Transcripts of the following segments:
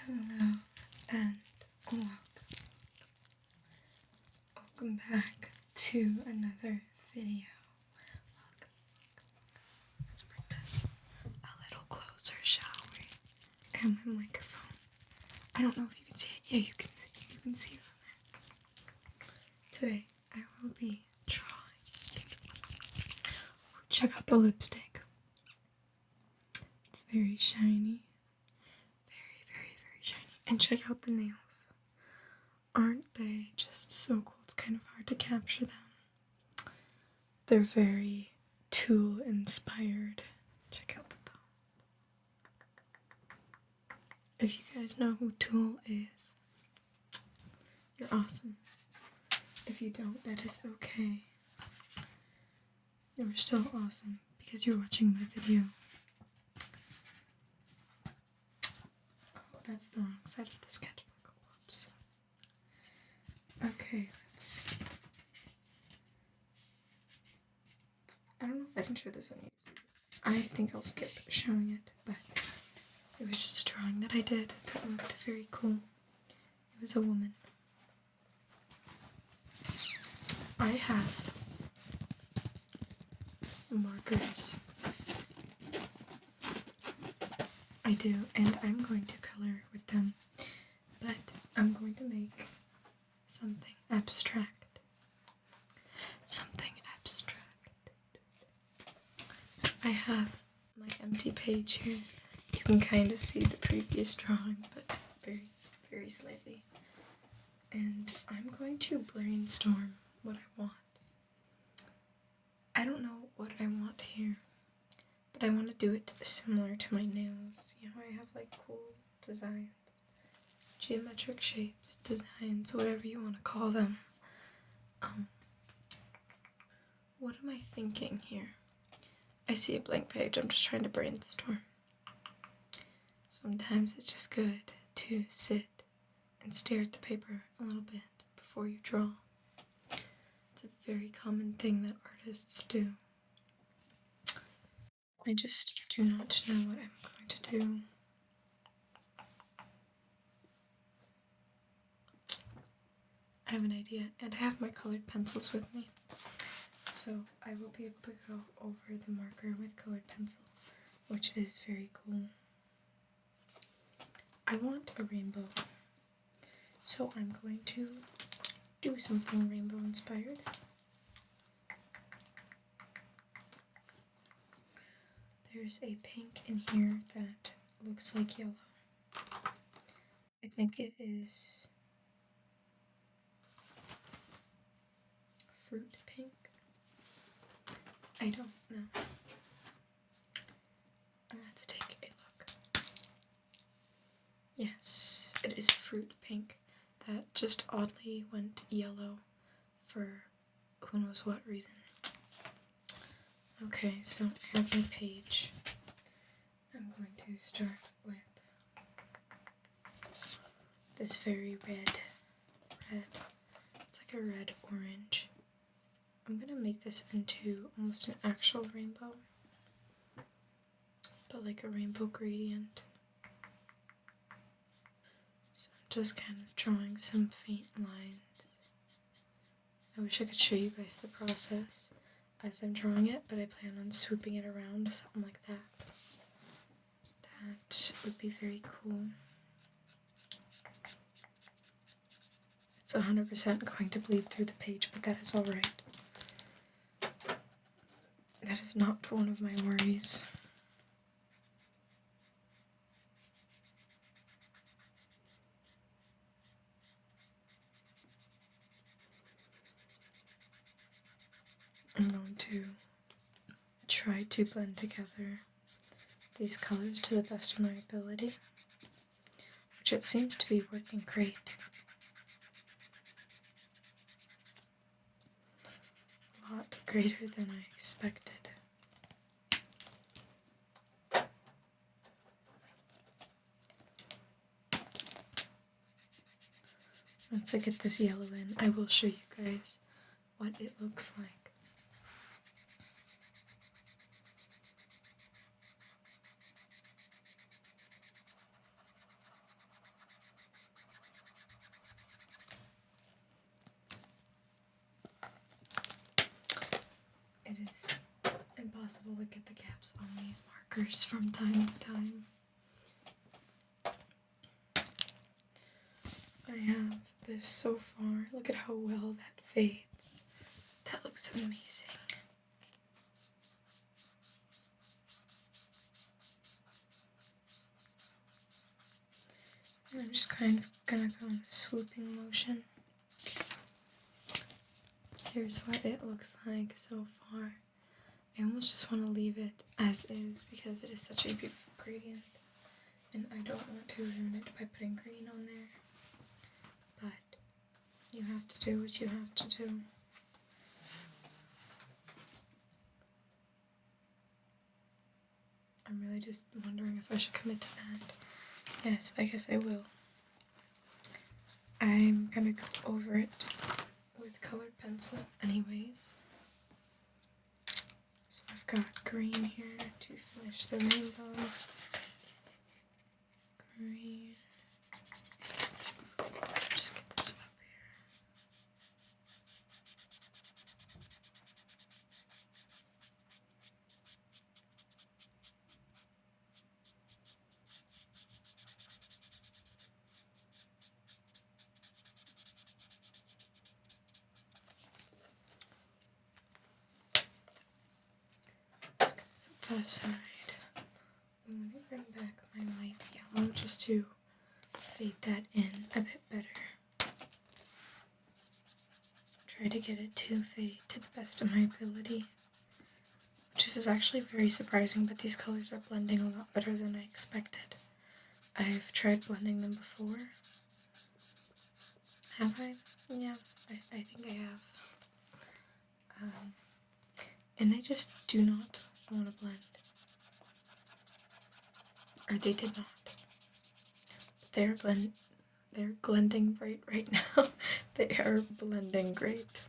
Hello and welcome back to another video. Let's bring this a little closer, shall we? And my microphone. I don't know if you can see it. Yeah, you can see it from there. Today I will be drawing. Check out the lipstick. It's very shiny. Very shiny. And check out the nails. Aren't they just so cool? It's kind of hard to capture them. They're very Tool inspired. Check out the thumb. If you guys know who Tool is, you're awesome. If you don't, that is okay. You're still awesome because you're watching my video. Oh, that's the wrong side of the sketchbook. Whoops. Okay, let's see. I don't know if I can show this on YouTube. I think I'll skip showing it, but it was just a drawing that I did that looked very cool. It was a woman. I have markers. I do, and I'm going to color with them, but I'm going to make something abstract. Something abstract. I have my empty page here. You can kind of see the previous drawing, but very slightly. And I'm going to brainstorm what I want. I don't know what I want here, but I want to do it similar to my nails. You know, I have like cool designs, geometric shapes, designs, whatever you want to call them. What am I thinking here? I see a blank page, I'm just trying to brainstorm. Sometimes it's just good to sit and stare at the paper a little bit before you draw. It's a very common thing that artists do. I just do not know what I'm going to do. I have an idea, and I have my colored pencils with me. So I will be able to go over the marker with colored pencil, which is very cool. I want a rainbow, so I'm going to do something rainbow inspired. There's a pink in here that looks like yellow. I think it is fruit pink. I don't know. Let's take a look. Yes, it is fruit pink that just oddly went yellow for who knows what reason. Okay, so I have my page. I'm going to start with this very red. It's like a red-orange. I'm gonna make this into almost an actual rainbow, but like a rainbow gradient. So I'm just kind of drawing some faint lines. I wish I could show you guys the process as I'm drawing it, but I plan on swooping it around, something like that. That would be very cool. It's 100% going to bleed through the page, but that is alright. That is not one of my worries. I'm going to try to blend together these colors to the best of my ability, which it seems to be working great. A lot greater than I expected. Once I get this yellow in, I will show you guys what it looks like. possible to get the caps on these markers from time to time. I have this so far. Look at how well that fades. That looks amazing. And I'm just kind of gonna go in a swooping motion. Here's what it looks like so far. I almost just want to leave it as is because it is such a beautiful gradient. And I don't want to ruin it by putting green on there. But you have to do what you have to do. I'm really just wondering if I should commit to that. Yes, I guess I will. I'm gonna go over it with colored pencil anyways. So I've got green here to finish the rainbow. Green. Just get this up here. Set that aside. Let me bring back my light yellow just to fade that in a bit better. Try to get it to fade to the best of my ability. Which is actually very surprising, but these colors are blending a lot better than I expected. I've tried blending them before. Have I? Yeah, I think I have. And they just do not want to blend. Or they did not. They're blending right now. They are blending great.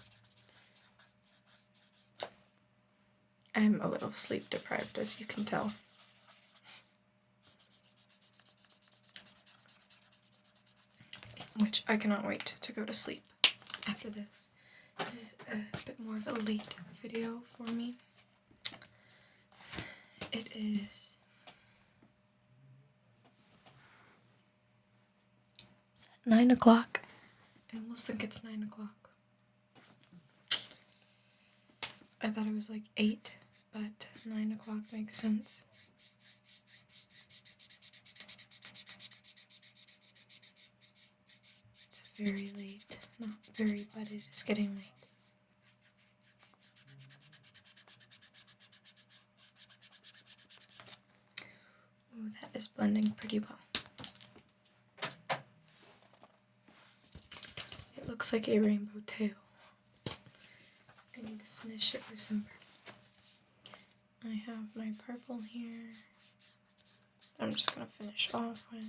I'm a little sleep deprived, as you can tell. Which I cannot wait to go to sleep after this. This is a bit more of a late video for me. It is 9 o'clock. I almost think it's 9 o'clock. I thought it was like 8, but 9 o'clock makes sense. It's very late. Not very, but it is getting late. Ooh, that is blending pretty well. It looks like a rainbow tail. I need to finish it with some purple. I have my purple here. I'm just going to finish off with.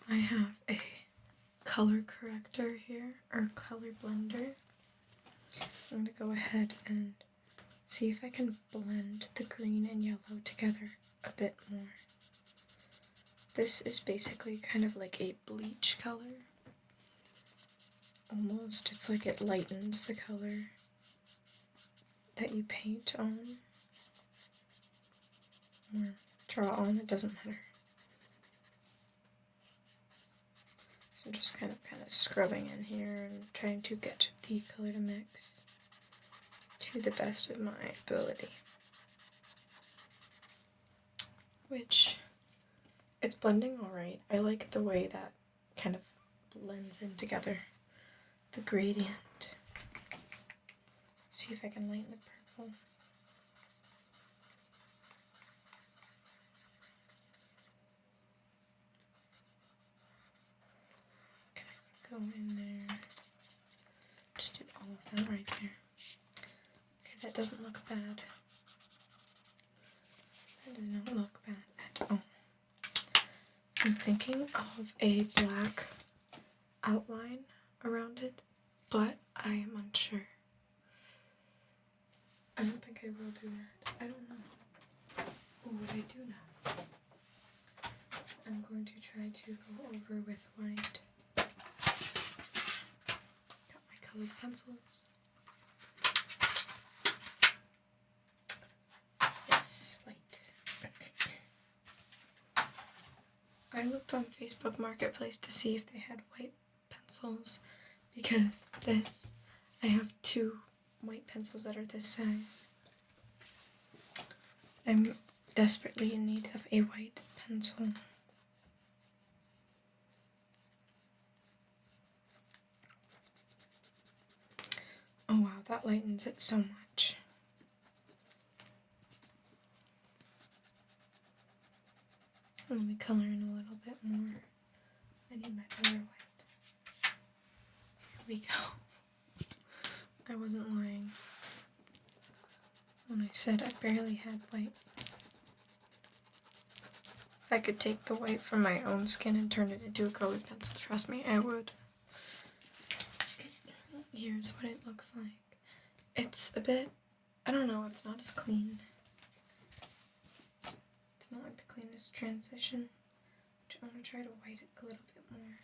I have a color corrector here, or color blender. I'm going to go ahead and see if I can blend the green and yellow together a bit more. This is basically kind of like a bleach color. Almost, it's like it lightens the color that you paint on. Or draw on, it doesn't matter. So I'm just kind of scrubbing in here and trying to get the color to mix to the best of my ability. Which, it's blending alright. I like the way that kind of blends in together. The gradient. See if I can lighten the purple. Go in there. Just do all of that right there. Okay, that doesn't look bad. That does not look bad at all. I'm thinking of a black outline around it, but I am unsure. I don't think I will do that. I don't know. What I do now is I'm going to try to go over with white. Got my colored pencils. Yes, white. I looked on Facebook Marketplace to see if they had white pencils because I have 2 white pencils that are this size. I'm desperately in need of a white pencil. Oh wow, that lightens it so much. Let me color in a little bit more. I need my other white. Here we go. I wasn't lying when I said I barely had white. If I could take the white from my own skin and turn it into a colored pencil, trust me, I would. Here's what it looks like. It's a bit, I don't know, it's not as clean. It's not like the cleanest transition. I'm going to try to white it a little bit more.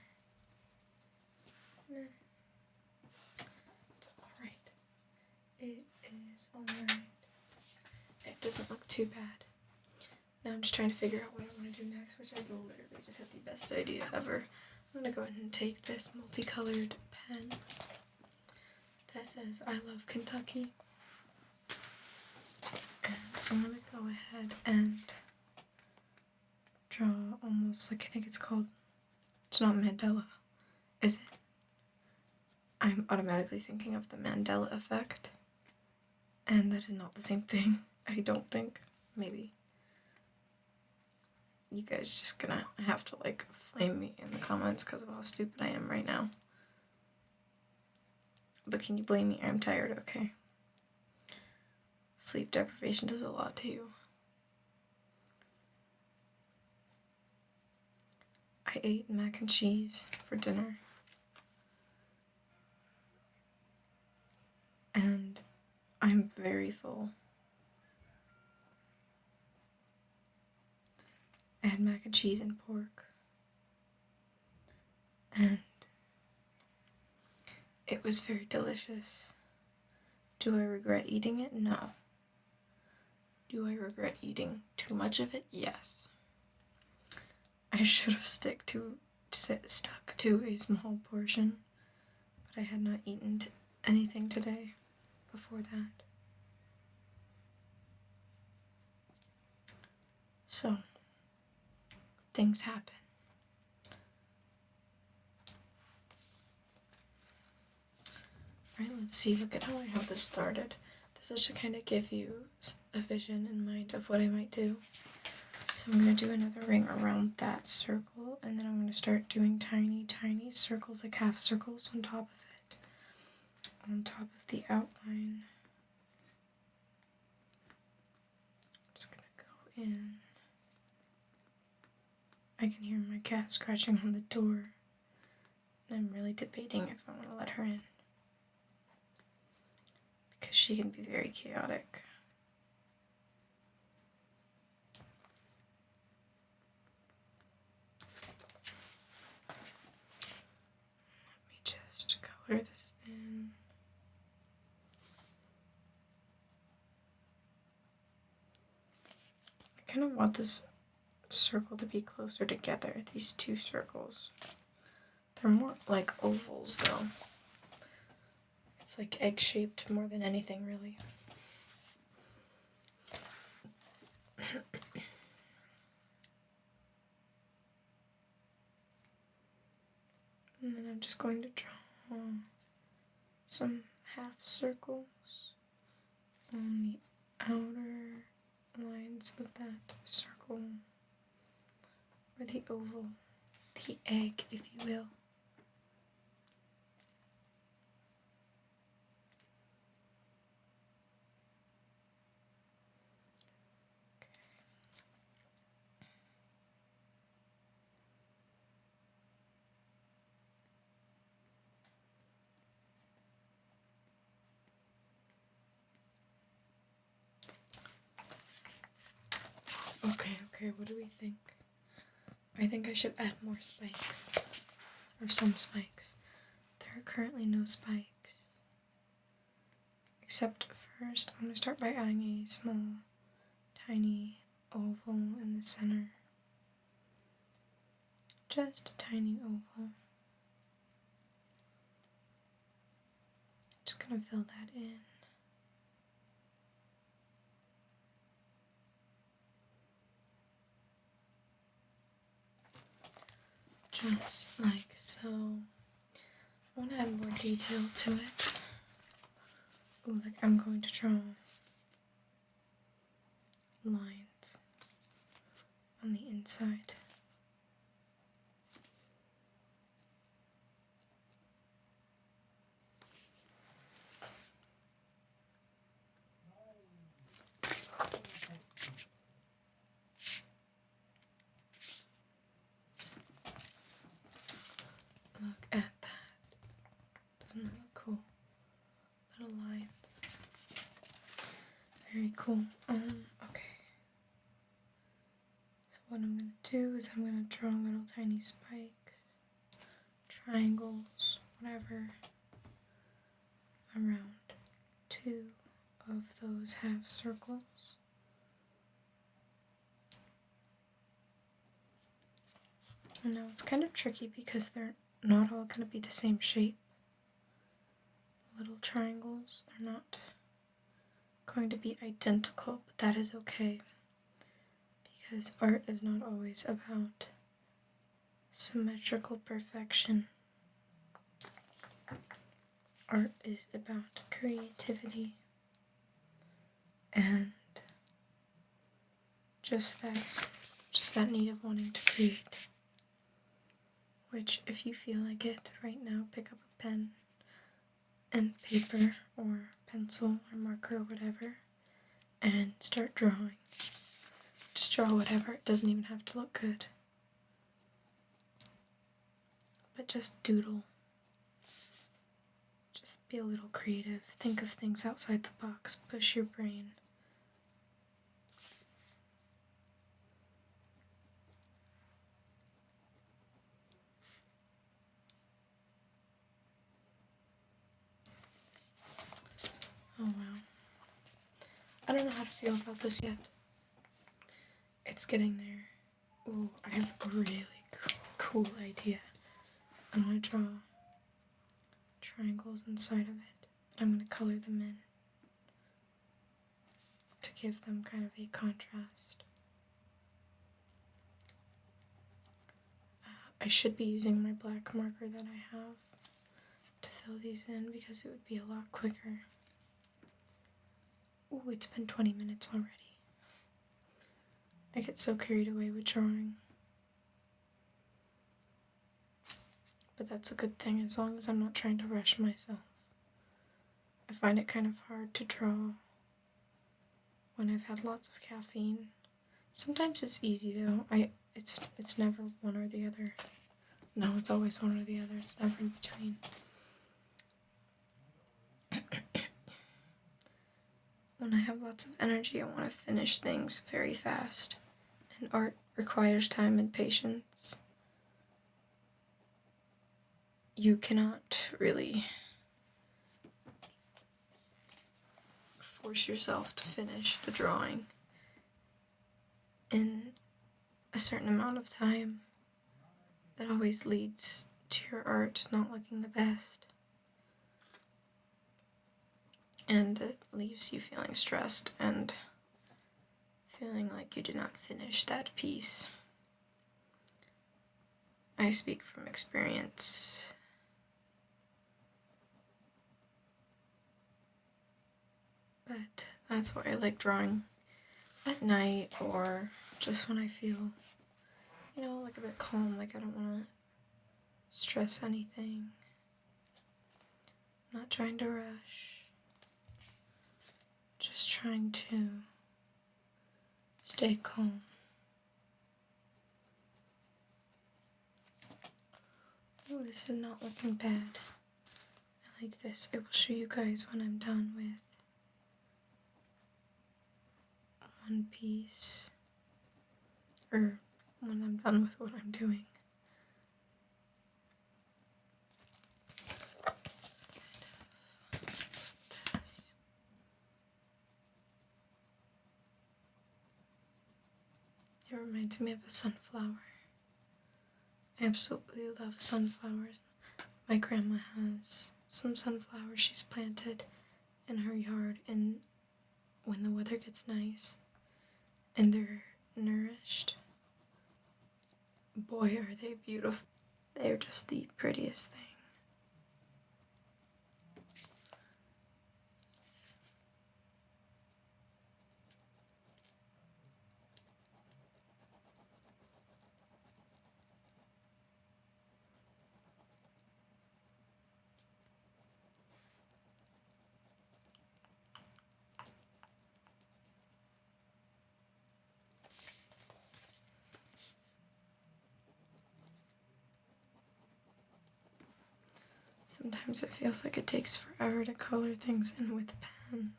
It's alright. It is alright. It doesn't look too bad. Now I'm just trying to figure out what I want to do next, which I literally just had the best idea ever. I'm going to go ahead and take this multicolored pen that says I love Kentucky. And I'm going to go ahead and draw almost like, I think it's called, it's not Mandela, is it? I'm automatically thinking of the Mandela effect, and that is not the same thing, I don't think. Maybe. You guys just gonna have to like flame me in the comments because of how stupid I am right now. But can you blame me? I'm tired, okay? Sleep deprivation does a lot to you. I ate mac and cheese for dinner. And I'm very full. I had mac and cheese and pork. And it was very delicious. Do I regret eating it? No. Do I regret eating too much of it? Yes. I should have stuck to a small portion, but I had not eaten anything today before that. So, things happen. Alright, let's see, look at how I have this started. This is to kind of give you a vision in mind of what I might do. So I'm going to do another ring around that circle, and then I'm going to start doing tiny, tiny circles, like half circles on top of it, on top of the outline. Just going to go in. I can hear my cat scratching on the door, and I'm really debating if I want to let her in, because she can be very chaotic. Let me just color this in. I kind of want this circle to be closer together, these 2 circles. They're more like ovals though. It's like egg-shaped more than anything, really. And then I'm just going to draw some half circles on the outer lines of that circle, or the oval, the egg, if you will. Okay, what do we think? I think I should add more spikes. Or some spikes. There are currently no spikes. Except first, I'm going to start by adding a small, tiny oval in the center. Just a tiny oval. Just going to fill that in. Just like so. I want to add more detail to it. Ooh, like I'm going to draw lines on the inside. Look at that. Doesn't that look cool? Little lines. Very cool. Okay. So what I'm going to do is I'm going to draw little tiny spikes, triangles, whatever, around 2 of those half circles. And now it's kind of tricky because they're not all going to be the same shape. Little triangles, they're not going to be identical, but that is okay because art is not always about symmetrical perfection. Art is about creativity and just that need of wanting to create. Which, if you feel like it right now, pick up a pen and paper or pencil or marker or whatever and start drawing. Just draw whatever. It doesn't even have to look good. But just doodle. Just be a little creative. Think of things outside the box. Push your brain. Oh wow. I don't know how to feel about this yet. It's getting there. Ooh, I have a really cool idea. I'm going to draw triangles inside of it, but I'm going to color them in to give them kind of a contrast. I should be using my black marker that I have to fill these in because it would be a lot quicker. Ooh, it's been 20 minutes already. I get so carried away with drawing. But that's a good thing as long as I'm not trying to rush myself. I find it kind of hard to draw when I've had lots of caffeine. Sometimes it's easy though. It's never one or the other. No, it's always one or the other. It's never in between. When I have lots of energy, I want to finish things very fast. And art requires time and patience. You cannot really force yourself to finish the drawing in a certain amount of time. That always leads to your art not looking the best. And it leaves you feeling stressed and feeling like you did not finish that piece. I speak from experience. But that's why I like drawing at night or just when I feel, like a bit calm, like I don't want to stress anything. I'm not trying to rush. Just trying to stay calm. Oh, this is not looking bad. I like this. I will show you guys when I'm done with one piece. or when I'm done with what I'm doing. It reminds me of a sunflower. I absolutely love sunflowers. My grandma has some sunflowers she's planted in her yard, and when the weather gets nice and they're nourished, boy, are they beautiful. They're just the prettiest thing. Sometimes it feels like it takes forever to color things in with pen.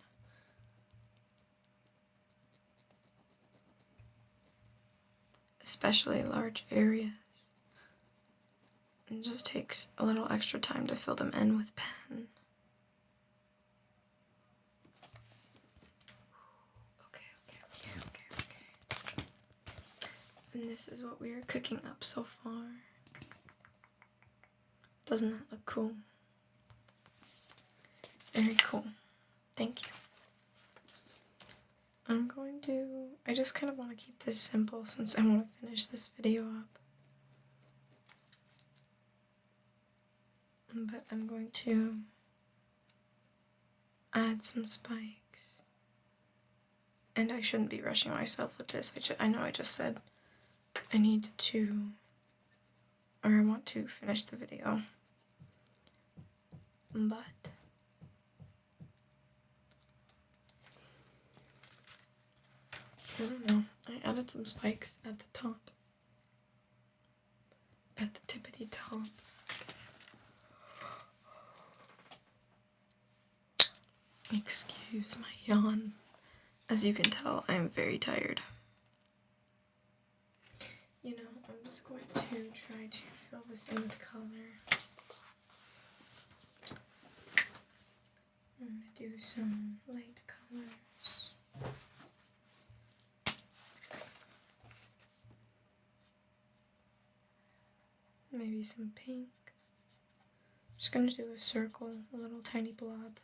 Especially large areas. It just takes a little extra time to fill them in with pen. Okay. And this is what we are cooking up so far. Doesn't that look cool? Very cool. Thank you. I just kind of want to keep this simple since I want to finish this video up. But I'm going to add some spikes. And I shouldn't be rushing myself with this. I know I just said I need to, or I want to finish the video. But I don't know. I added some spikes at the top. At the tippity top. Excuse my yawn. As you can tell, I'm very tired. You know, I'm just going to try to fill this in with color. I'm going to do some light colors. Maybe some pink. Just going to do a circle, a little tiny blob.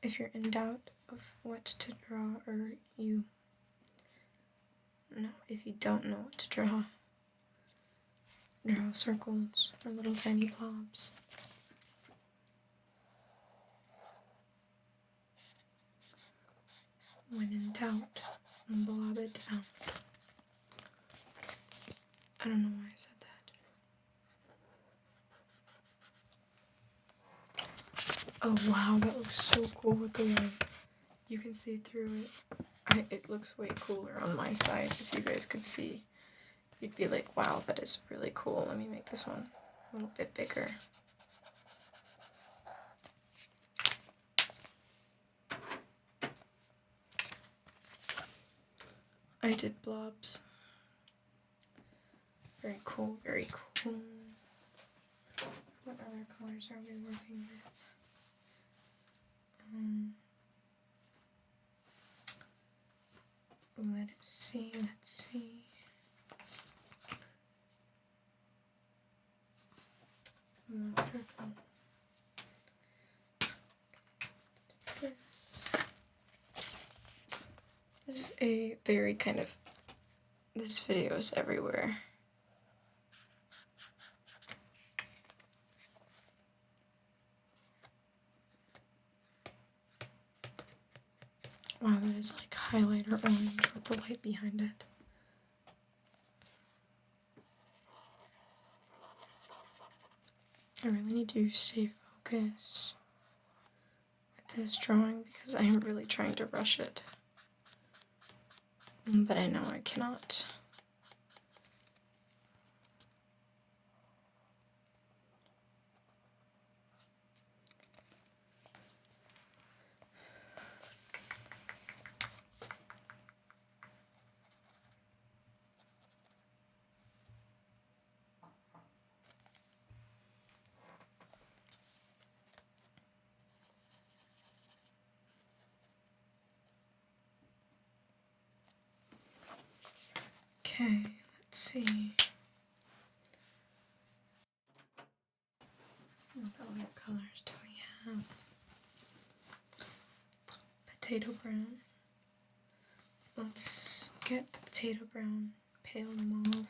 If you're in doubt of what to draw, or if you don't know what to draw circles or little tiny blobs. When in doubt, blob it down. I don't know why I said that. Oh wow, that looks so cool with the light. You can see through it. It looks way cooler on my side. If you guys could see, you'd be like, wow, that is really cool. Let me make this one a little bit bigger. I did blobs. Very cool, very cool. What other colors are we working with? Let's see. Purple. This is a very kind of, this video is everywhere. Wow, that is like highlighter orange with the light behind it. I really need to stay focused with this drawing because I am really trying to rush it. But I know I cannot. Okay, let's see. What other colors do we have? Potato brown. Let's get the potato brown, pale mauve,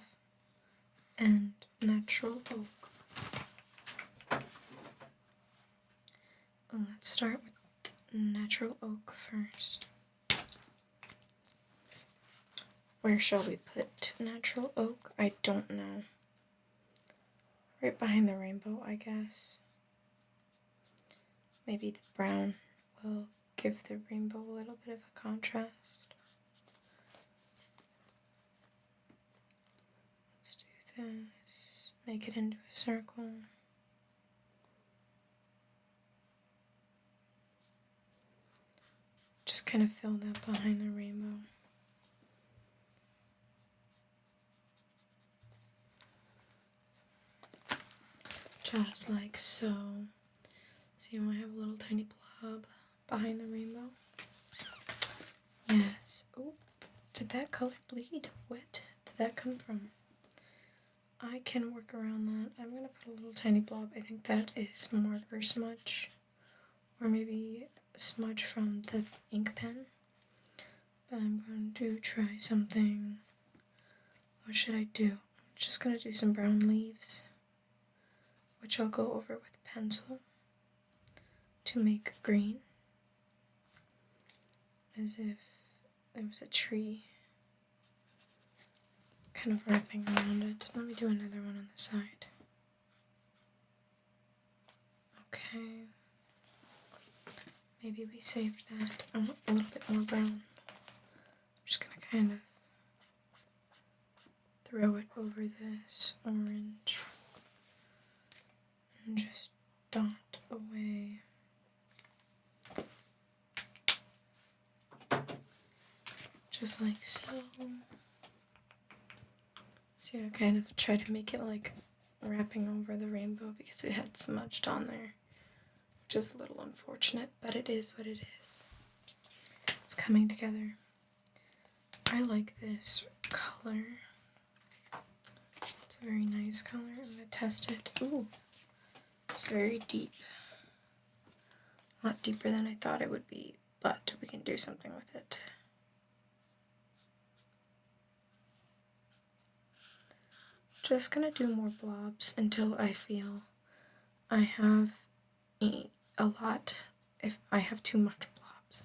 and natural oak. Let's start with natural oak first. Where shall we put natural oak? I don't know. Right behind the rainbow, I guess. Maybe the brown will give the rainbow a little bit of a contrast. Let's do this. Make it into a circle. Just kind of fill that behind the rainbow. Just like so. See how I have a little tiny blob behind the rainbow? Yes. Oh, did that color bleed? What did that come from? I can work around that. I'm going to put a little tiny blob. I think that is marker smudge. Or maybe smudge from the ink pen. But I'm going to try something. What should I do? I'm just going to do some brown leaves, which I'll go over with pencil to make green, as if there was a tree kind of wrapping around it. Let me do another one on the side. Okay. Maybe we saved that. I want a little bit more brown. I'm just gonna kind of throw it over this orange and just dot away. Just like so. See, I kind of try to make it like wrapping over the rainbow because it had smudged on there, which is a little unfortunate, but it is what it is. It's coming together. I like this color. It's a very nice color. I'm going to test it. Ooh, it's very deep. A lot deeper than I thought it would be, but we can do something with it. Just gonna do more blobs until I feel I have a lot. If I have too much blobs,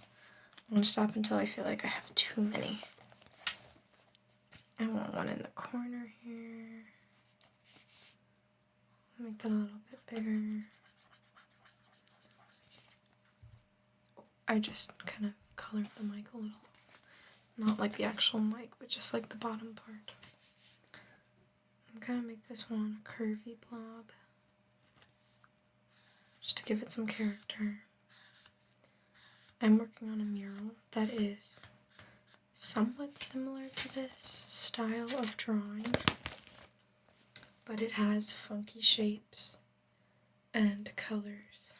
I'm gonna stop until I feel like I have too many. I want one in the corner here. Make that a little bit bigger. I just kind of colored the mic a little. Not like the actual mic, but just like the bottom part. I'm gonna make this one a curvy blob, just to give it some character. I'm working on a mural that is somewhat similar to this style of drawing, but it has funky shapes and colors.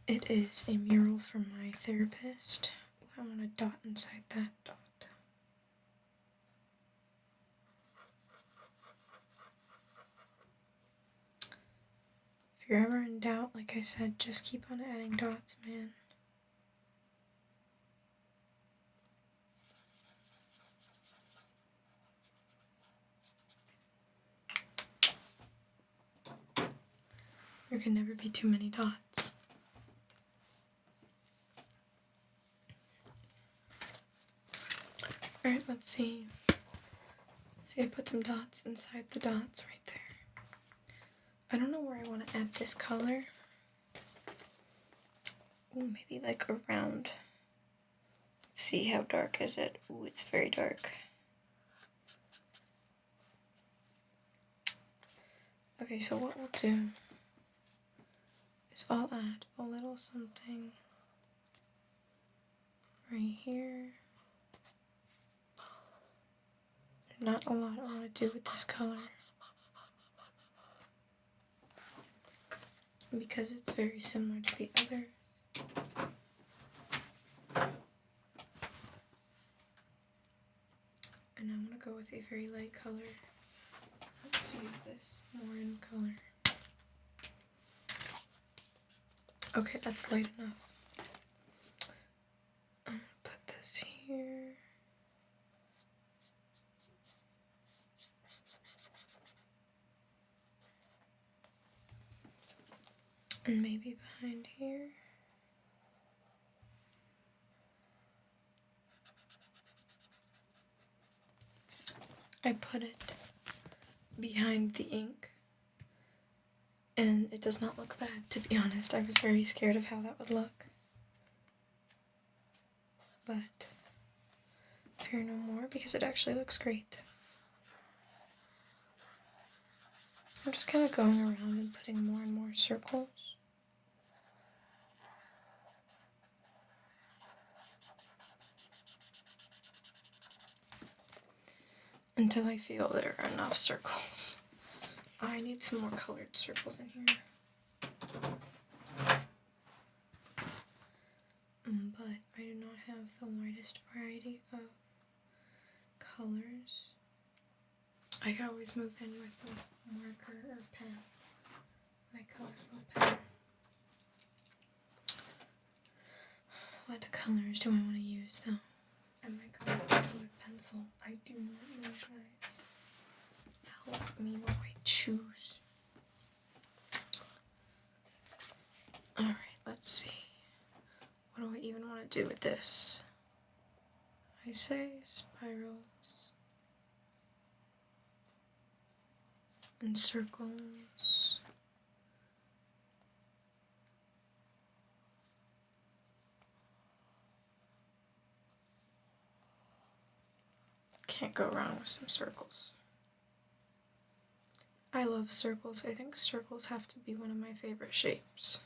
It is a mural from my therapist. I want a dot inside that dot. If you're ever in doubt, like I said, just keep on adding dots, man. There can never be too many dots. Alright, let's see. See, I put some dots inside the dots right there. I don't know where I want to add this color. Ooh, maybe like around. Let's see, how dark is it? Ooh, it's very dark. Okay, so what we'll do is I'll add a little something right here. There's not a lot I want to do with this color, because it's very similar to the others. with a very light color. Let's see this more in color. Okay, that's light enough. I'm gonna put this here. And maybe behind here. I put it behind the ink, and it does not look bad, to be honest. I was very scared of how that would look. But fear no more, because it actually looks great. I'm just kind of going around and putting more and more circles. Until I feel there are enough circles. I need some more colored circles in here. But I do not have the widest variety of colors. I could always move in with a marker or pen. My colorful pen. What colors do I want to use though? And my colored pencil. I do not know, guys. Help me while I choose. Alright, let's see. What do I even want to do with this? I say spirals and circles. Can't go wrong with some circles. I love circles. I think circles have to be one of my favorite shapes.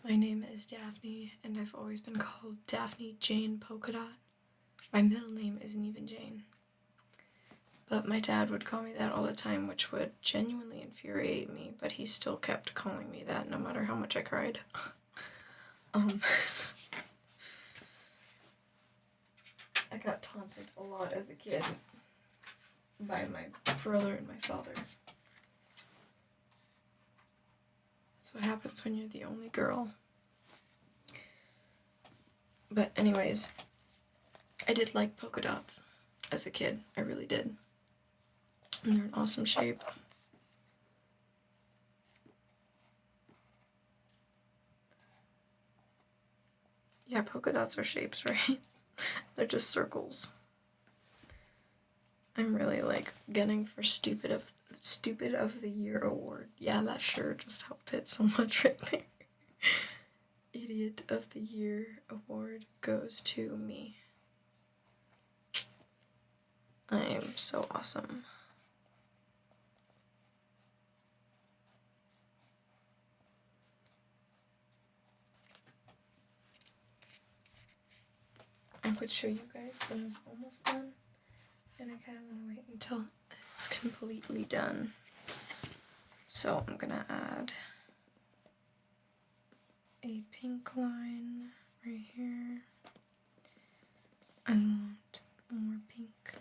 My name is Daphne, and I've always been called Daphne Jane Polka Dot. My middle name isn't even Jane. But my dad would call me that all the time, which would genuinely infuriate me, but he still kept calling me that no matter how much I cried. I got taunted a lot as a kid by my brother and my father. That's what happens when you're the only girl. But anyways, I did like polka dots as a kid. I really did. And they're an awesome shape. Yeah, polka dots are shapes, right? They're just circles. I'm really like gunning for Stupid of the Year award. Yeah, that sure just helped it so much right there. Idiot of the Year award goes to me. I am so awesome. I would show you guys, but I'm almost done, and I kind of want to wait until it's completely done. So I'm gonna add a pink line right here. I want more pink.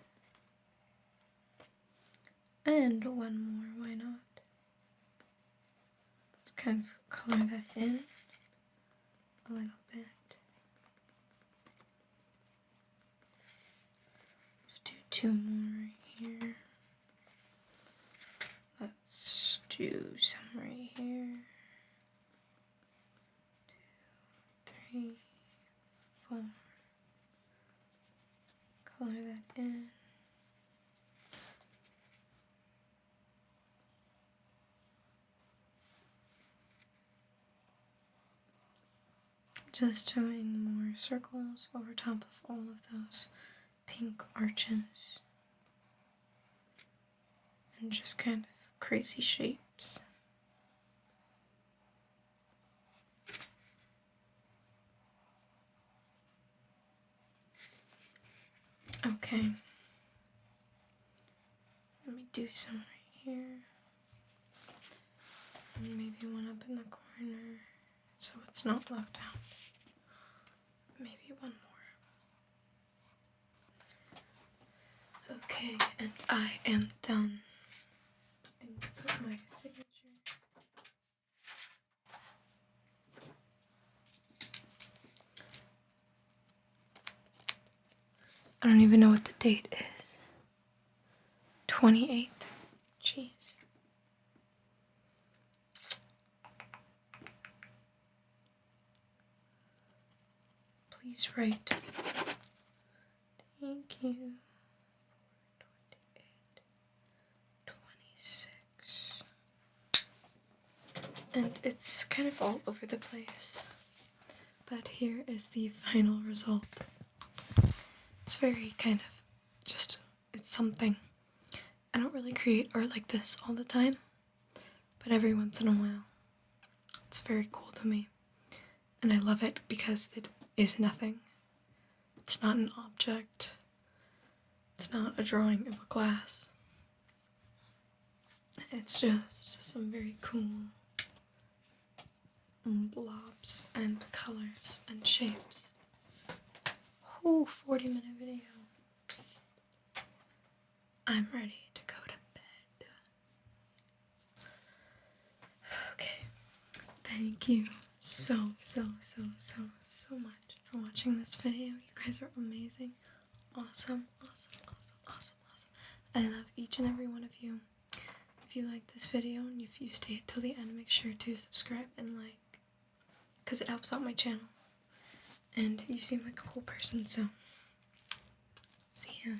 And one more, why not? Kind of color that in a little bit. Let's do two more right here. Let's do some right here. 2, 3, 4. Color that in. Just doing more circles over top of all of those pink arches. And just kind of crazy shapes. Okay. Let me do some right here. And maybe one up in the corner so it's not left out. Maybe one more. Okay, and I am done. I need to put my signature. I don't even know what the date is. 28th. Jeez. Please write. Thank you. 28, 26. And it's kind of all over the place. But here is the final result. It's very kind of just, it's something. I don't really create art like this all the time, but every once in a while. It's very cool to me. And I love it because it is nothing. It's not an object. It's not a drawing of a glass. It's just some very cool blobs and colors and shapes. Ooh, 40-minute video. I'm ready to go to bed. Okay. Thank you so much for watching this video. You guys are amazing. Awesome. I love each and every one of you. If you like this video and if you stay till the end, make sure to subscribe and like, because it helps out my channel. And you seem like a cool person, so see ya.